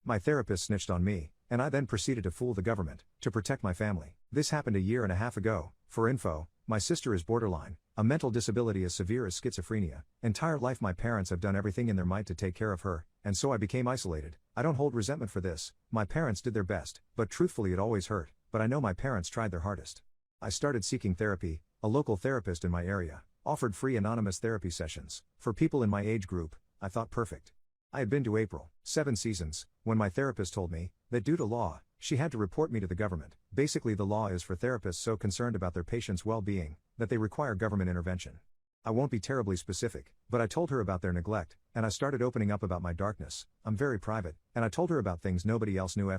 My therapist snitched on me, and I then proceeded to fool the government, to protect my family. This happened a year and a half ago. For info, my sister is borderline, a mental disability as severe as schizophrenia. Entire life my parents have done everything in their might to take care of her, and so I became isolated. I don't hold resentment for this, my parents did their best, but truthfully it always hurt, but I know my parents tried their hardest. I started seeking therapy. A local therapist in my area offered free anonymous therapy sessions for people in my age group. I thought perfect. I had been to April 7 seasons, when my therapist told me that due to law, she had to report me to the government. Basically, the law is for therapists so concerned about their patients' well-being that they require government intervention. I won't be terribly specific, but I told her about their neglect, and I started opening up about my darkness. I'm very private, and I told her about things nobody else knew.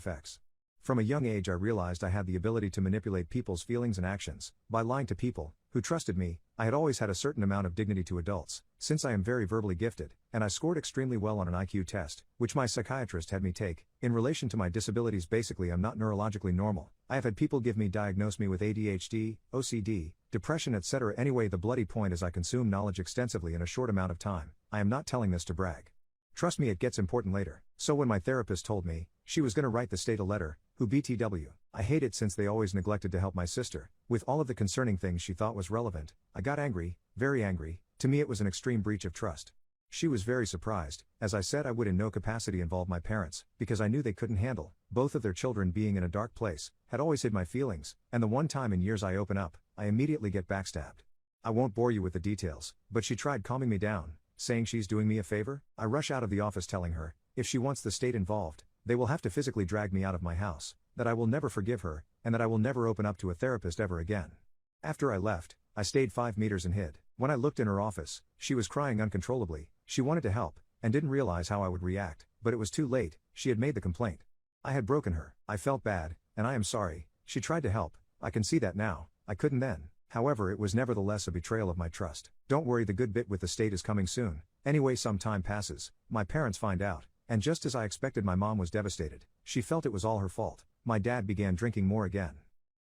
From a young age I realized I had the ability to manipulate people's feelings and actions by lying to people who trusted me. I had always had a certain amount of dignity to adults, since I am very verbally gifted, and I scored extremely well on an IQ test, which my psychiatrist had me take. In relation to my disabilities, basically I'm not neurologically normal. I have had people diagnose me with ADHD, OCD, depression, etc. Anyway, the bloody point is I consume knowledge extensively in a short amount of time. I am not telling this to brag. Trust me, it gets important later. So when my therapist told me she was going to write the state a letter, who BTW, I hate it since they always neglected to help my sister with all of the concerning things she thought was relevant. I got angry, very angry. To me it was an extreme breach of trust. She was very surprised, as I said I would in no capacity involve my parents, because I knew they couldn't handle both of their children being in a dark place, had always hid my feelings, and the one time in years I open up, I immediately get backstabbed. I won't bore you with the details, but she tried calming me down, saying she's doing me a favor. I rush out of the office telling her, if she wants the state involved, they will have to physically drag me out of my house, that I will never forgive her, and that I will never open up to a therapist ever again. After I left, I stayed 5 meters and hid. When I looked in her office, she was crying uncontrollably. She wanted to help, and didn't realize how I would react, but it was too late. She had made the complaint. I had broken her. I felt bad, and I am sorry. She tried to help. I can see that now. I couldn't then. However, it was nevertheless a betrayal of my trust. Don't worry, the good bit with the state is coming soon. Anyway, some time passes. My parents find out, and just as I expected, my mom was devastated. She felt it was all her fault. My dad began drinking more again.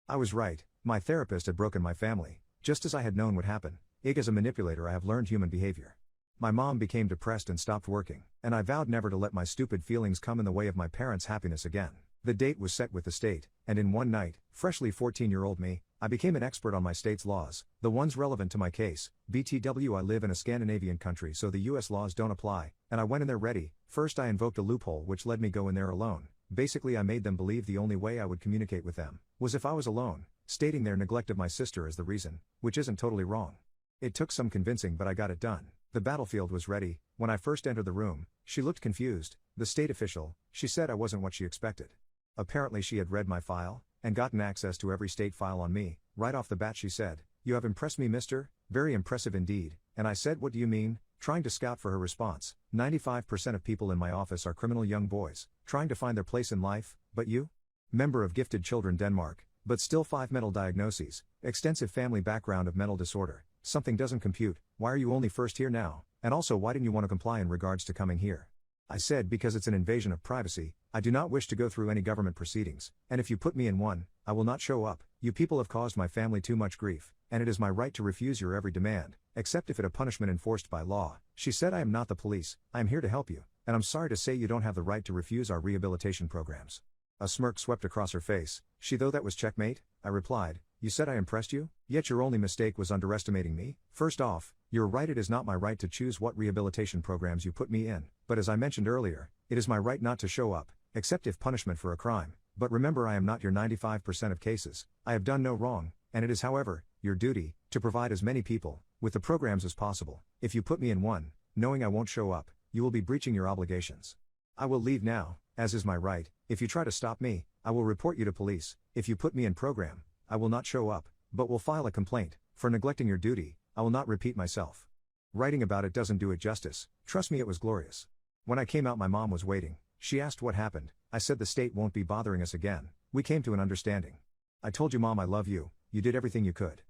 I was right. My therapist had broken my family, just as I had known would happen. As a manipulator I have learned human behavior. My mom became depressed and stopped working, and I vowed never to let my stupid feelings come in the way of my parents' happiness again. The date was set with the state, and in one night, freshly 14-year-old me, I became an expert on my state's laws, the ones relevant to my case. BTW, I live in a Scandinavian country, so the US laws don't apply, and I went in there ready. First I invoked a loophole which led me go in there alone. Basically I made them believe the only way I would communicate with them was if I was alone, stating their neglect of my sister as the reason, which isn't totally wrong. It took some convincing, but I got it done. The battlefield was ready. When I first entered the room, she looked confused. The state official, she said I wasn't what she expected. Apparently she had read my file, and gotten access to every state file on me. Right off the bat she said, "You have impressed me, mister. Very impressive indeed." And I said, "What do you mean?" Trying to scout for her response. 95% of people in my office are criminal young boys, trying to find their place in life, but you? Member of Gifted Children Denmark, but still 5 mental diagnoses, extensive family background of mental disorder. Something doesn't compute. Why are you only first here now? And also, why didn't you want to comply in regards to coming here? I said, because it's an invasion of privacy. I do not wish to go through any government proceedings, and if you put me in one, I will not show up. You people have caused my family too much grief, and it is my right to refuse your every demand, except if it a punishment enforced by law. She said, I am not the police. I am here to help you, and I'm sorry to say you don't have the right to refuse our rehabilitation programs. A smirk swept across her face. Though that was checkmate? I replied, you said I impressed you? Yet your only mistake was underestimating me. First off, you're right, it is not my right to choose what rehabilitation programs you put me in, but as I mentioned earlier, it is my right not to show up, except if punishment for a crime. But remember, I am not your 95% of cases. I have done no wrong, and it is, however, your duty to provide as many people with the programs as possible. If you put me in one, knowing I won't show up, you will be breaching your obligations. I will leave now, as is my right. If you try to stop me, I will report you to police. If you put me in program, I will not show up, but will file a complaint for neglecting your duty. I will not repeat myself. Writing about it doesn't do it justice. Trust me, it was glorious. When I came out, my mom was waiting. She asked what happened. I said the state won't be bothering us again. We came to an understanding. I told you, Mom, I love you. You did everything you could.